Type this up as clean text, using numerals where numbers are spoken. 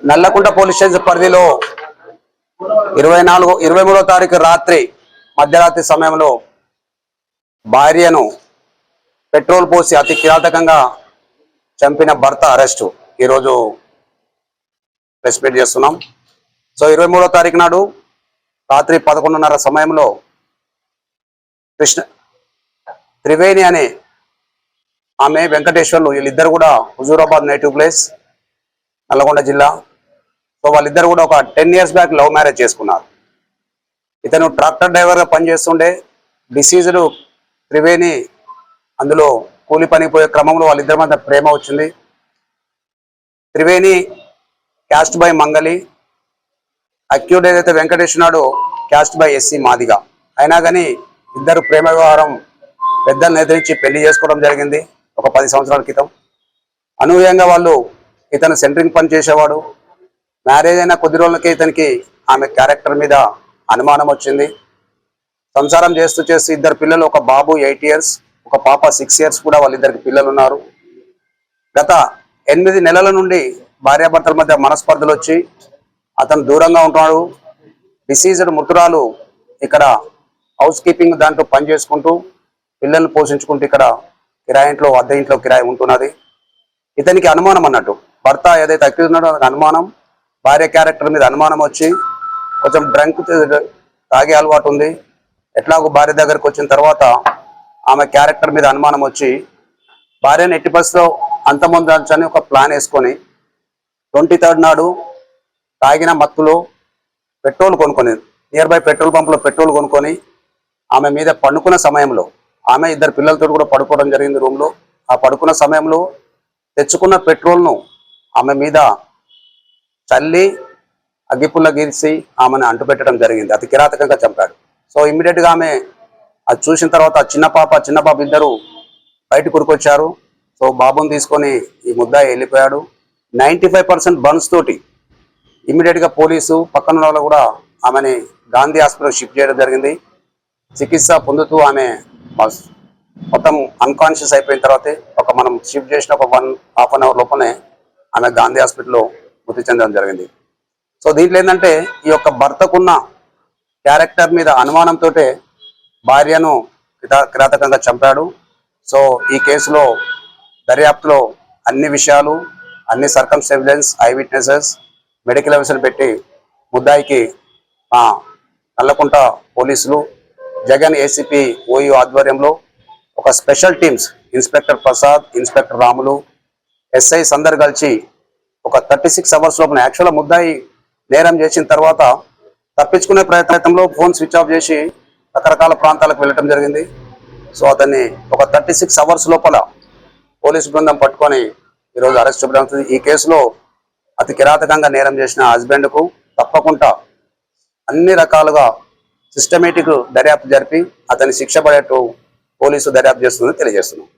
Nallakunta police station పరిధిలో 23వ తారీఖు రాత్రి మధ్యరాత్రి సమయంలో భార్యను పెట్రోల్ పోసి అతి కిరాతకంగా చంపిన భర్త అరెస్టు ఈరోజు ప్రెస్ మీట్ చేస్తున్నాం. సో 23వ తారీఖు నాడు రాత్రి 11:30 సమయంలో త్రివేణి అనే ఆమె వెంకటేశ్వర్లు వీళ్ళిద్దరు కూడా హుజూరాబాద్ నేటివ్ ప్లేస్ నల్లగొండ జిల్లా. సో వాళ్ళిద్దరు కూడా ఒక 10 years బ్యాక్ లవ్ మ్యారేజ్ చేసుకున్నారు. ఇతను ట్రాక్టర్ డ్రైవర్గా పనిచేస్తుండే డిసీజ్డ్ త్రివేణి అందులో కూలి పనికి పోయే క్రమంలో వాళ్ళిద్దరి మధ్య ప్రేమ వచ్చింది. త్రివేణి క్యాస్ట్ బై మంగళి, అక్యూడ్ ఏదైతే వెంకటేశ్వరుడు క్యాస్ట్ బై ఎస్సీ మాదిగా. అయినా కానీ ఇద్దరు ప్రేమ వ్యవహారం పెద్దలను ఎదిరించి పెళ్లి చేసుకోవడం జరిగింది ఒక 10 సంవత్సరాల క్రితం. అనూహ్యంగా వాళ్ళు ఇతను సెంట్రింగ్ పని చేసేవాడు. మ్యారేజ్ అయిన కొద్ది రోజులకే ఇతనికి ఆమె క్యారెక్టర్ మీద అనుమానం వచ్చింది. సంసారం చేస్తూ ఇద్దరు పిల్లలు, ఒక బాబు 8 years, ఒక పాప 6 years కూడా వాళ్ళిద్దరికి పిల్లలు ఉన్నారు. గత 8 నెలల నుండి భార్యాభర్తల మధ్య మనస్పర్ధలు వచ్చి అతను దూరంగా ఉంటున్నాడు. డిసీజ్డ్ మృతురాలు ఇక్కడ హౌస్ కీపింగ్ దాంట్లో పని చేసుకుంటూ పిల్లల్ని పోషించుకుంటూ ఇక్కడ కిరాయింట్లో అద్దె ఇంట్లో కిరాయి ఉంటున్నది. ఇతనికి అనుమానం అన్నట్టు భర్త ఏదైతే అక్యూజ్ ఉన్నాడో అతనికి అనుమానం, భార్య క్యారెక్టర్ మీద అనుమానం వచ్చి కొంచెం డ్రంక్ తాగే అలవాటు ఉంది. ఎట్లాగో భార్య దగ్గరకు వచ్చిన తర్వాత ఆమె క్యారెక్టర్ మీద అనుమానం వచ్చి భార్యను ఎట్టి పరిస్థితిలో అంతమొందాల్చని ఒక ప్లాన్ వేసుకొని 23rd నాడు తాగిన మత్తులో పెట్రోల్ కొనుక్కొని నియర్ బై పెట్రోల్ పంపులో పెట్రోల్ కొనుక్కొని ఆమె మీద పండుకున్న సమయంలో, ఆమె ఇద్దరు పిల్లలతో కూడా పడుకోవడం జరిగింది రూమ్లో. ఆ పడుకున్న సమయంలో తెచ్చుకున్న పెట్రోల్ను ఆమె మీద చల్లి అగ్గిపుల్ల గీసి ఆమెను అంటుపెట్టడం జరిగింది. అతి కిరాతకంగా చంపాడు. సో ఇమ్మీడియట్గా ఆమె అది చూసిన తర్వాత చిన్న పాప ఇద్దరు బయటకు ఉరికొచ్చారు. సో బాబుని తీసుకొని ఈ ముద్దాయి వెళ్ళిపోయాడు. 95% బర్న్స్ తోటి ఇమ్మీడియట్గా పోలీసు పక్కన వాళ్ళు కూడా ఆమెని గాంధీ హాస్పిటల్ షిఫ్ట్ చేయడం జరిగింది. చికిత్స పొందుతూ ఆమె మొత్తం అన్కాన్షియస్ అయిపోయిన తర్వాతే మనం షిఫ్ట్ చేసిన ఒక 1.5 hour లోపలనే ఆమె గాంధీ హాస్పిటల్లో మృతి చెందడం జరిగింది. సో దీంట్లో ఏంటంటే ఈ యొక్క భర్తకున్న క్యారెక్టర్ మీద అనుమానంతో భార్యను కిరాతకంగా చంపాడు. సో ఈ కేసులో దర్యాప్తులో అన్ని విషయాలు, అన్ని circumstances, I witnesses, medical evidence పెట్టి ముద్దాయికి నల్లకుంట పోలీసులు జగన్ ఏసీపీ ఓయూ ఆధ్వర్యంలో ఒక special teams inspector Prasad, inspector Ramulu, SI అందరు కలిసి ఒక 36 hours లోపల యాక్చువల్గా ముద్దాయి నేరం చేసిన తర్వాత తప్పించుకునే ప్రయత్నంలో ఫోన్ స్విచ్ ఆఫ్ చేసి రకరకాల ప్రాంతాలకు వెళ్ళటం జరిగింది. సో అతన్ని ఒక 36 hours లోపల పోలీసు బృందం పట్టుకొని ఈరోజు అరెస్ట్ చేయడం జరుగుతుంది. ఈ కేసులో అతి కిరాతకంగా నేరం చేసిన హస్బెండ్కు తప్పకుండా అన్ని రకాలుగా సిస్టమేటిక్ దర్యాప్తు జరిపి అతని శిక్ష పడేట్టు పోలీసు దర్యాప్తు చేస్తుందని తెలియజేస్తున్నాం.